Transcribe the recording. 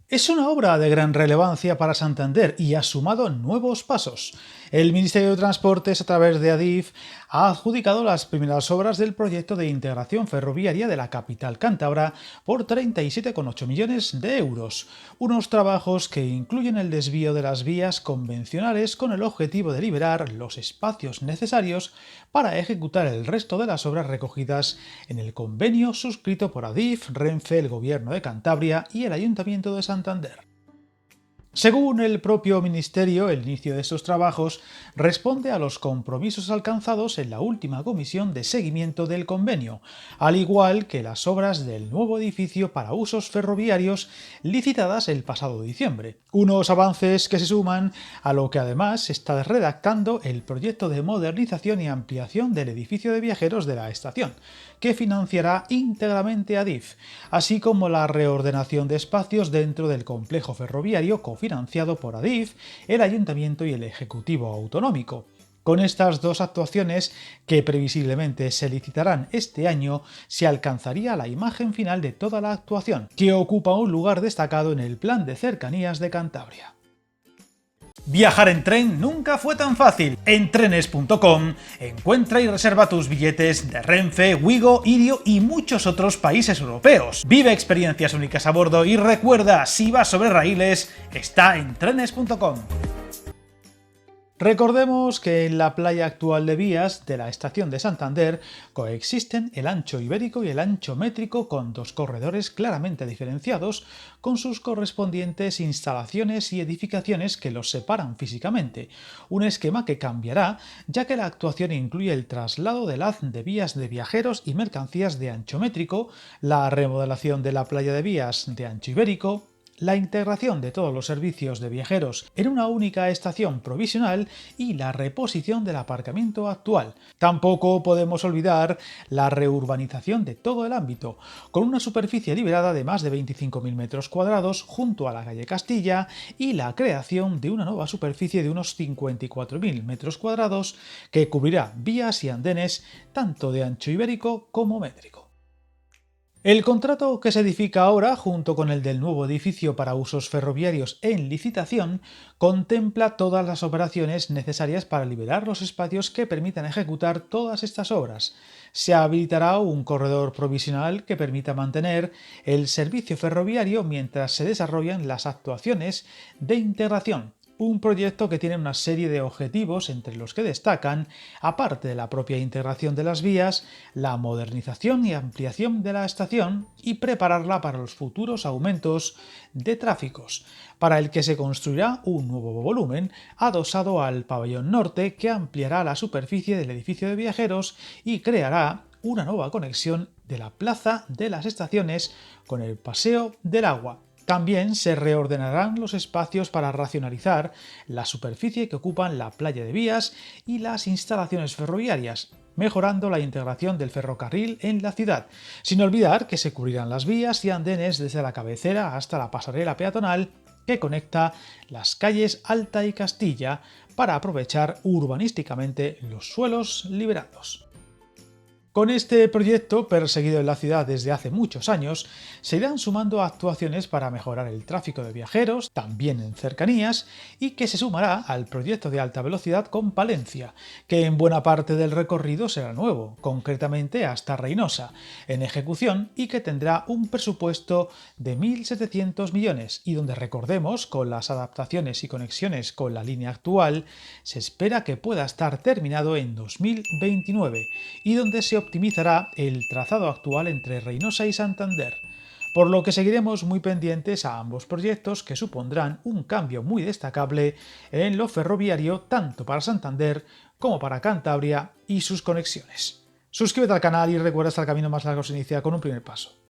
Es una obra de gran relevancia para Santander y ha sumado nuevos pasos. El Ministerio de Transportes, a través de Adif, ha adjudicado las primeras obras del proyecto de integración ferroviaria de la capital cántabra por 37,8 millones de euros. Unos trabajos que incluyen el desvío de las vías convencionales con el objetivo de liberar los espacios necesarios para ejecutar el resto de las obras recogidas en el convenio suscrito por Adif, Renfe, el Gobierno de Cantabria y el Ayuntamiento de Santander. Según el propio Ministerio, el inicio de estos trabajos responde a los compromisos alcanzados en la última comisión de seguimiento del convenio, al igual que las obras del nuevo edificio para usos ferroviarios licitadas el pasado diciembre. Unos avances que se suman a lo que además se está redactando el proyecto de modernización y ampliación del edificio de viajeros de la estación, que financiará íntegramente Adif, así como la reordenación de espacios dentro del complejo ferroviario cofinanciado por Adif, el Ayuntamiento y el Ejecutivo Autonómico. Con estas dos actuaciones, que previsiblemente se licitarán este año, se alcanzaría la imagen final de toda la actuación, que ocupa un lugar destacado en el Plan de Cercanías de Cantabria. Viajar en tren nunca fue tan fácil. En trenes.com encuentra y reserva tus billetes de Renfe, Wigo, Irio y muchos otros países europeos. Vive experiencias únicas a bordo y recuerda, si vas sobre raíles, está en trenes.com. Recordemos que en la playa actual de vías de la estación de Santander coexisten el ancho ibérico y el ancho métrico, con dos corredores claramente diferenciados con sus correspondientes instalaciones y edificaciones que los separan físicamente, un esquema que cambiará ya que la actuación incluye el traslado del haz de vías de viajeros y mercancías de ancho métrico, la remodelación de la playa de vías de ancho ibérico, la integración de todos los servicios de viajeros en una única estación provisional y la reposición del aparcamiento actual. Tampoco podemos olvidar la reurbanización de todo el ámbito, con una superficie liberada de más de 25.000 metros cuadrados junto a la calle Castilla y la creación de una nueva superficie de unos 54.000 metros cuadrados que cubrirá vías y andenes tanto de ancho ibérico como métrico. El contrato que se edifica ahora, junto con el del nuevo edificio para usos ferroviarios en licitación, contempla todas las operaciones necesarias para liberar los espacios que permitan ejecutar todas estas obras. Se habilitará un corredor provisional que permita mantener el servicio ferroviario mientras se desarrollan las actuaciones de integración. Un proyecto que tiene una serie de objetivos, entre los que destacan, aparte de la propia integración de las vías, la modernización y ampliación de la estación y prepararla para los futuros aumentos de tráficos, para el que se construirá un nuevo volumen adosado al pabellón norte que ampliará la superficie del edificio de viajeros y creará una nueva conexión de la plaza de las estaciones con el Paseo del Agua. También se reordenarán los espacios para racionalizar la superficie que ocupan la playa de vías y las instalaciones ferroviarias, mejorando la integración del ferrocarril en la ciudad, sin olvidar que se cubrirán las vías y andenes desde la cabecera hasta la pasarela peatonal que conecta las calles Alta y Castilla para aprovechar urbanísticamente los suelos liberados. Con este proyecto, perseguido en la ciudad desde hace muchos años, se irán sumando actuaciones para mejorar el tráfico de viajeros, también en cercanías, y que se sumará al proyecto de alta velocidad con Palencia, que en buena parte del recorrido será nuevo, concretamente hasta Reinosa, en ejecución y que tendrá un presupuesto de 1.700 millones y donde, recordemos, con las adaptaciones y conexiones con la línea actual, se espera que pueda estar terminado en 2029 y donde se optimizará el trazado actual entre Reinosa y Santander, por lo que seguiremos muy pendientes a ambos proyectos que supondrán un cambio muy destacable en lo ferroviario tanto para Santander como para Cantabria y sus conexiones. Suscríbete al canal y recuerda que el camino más largo se inicia con un primer paso.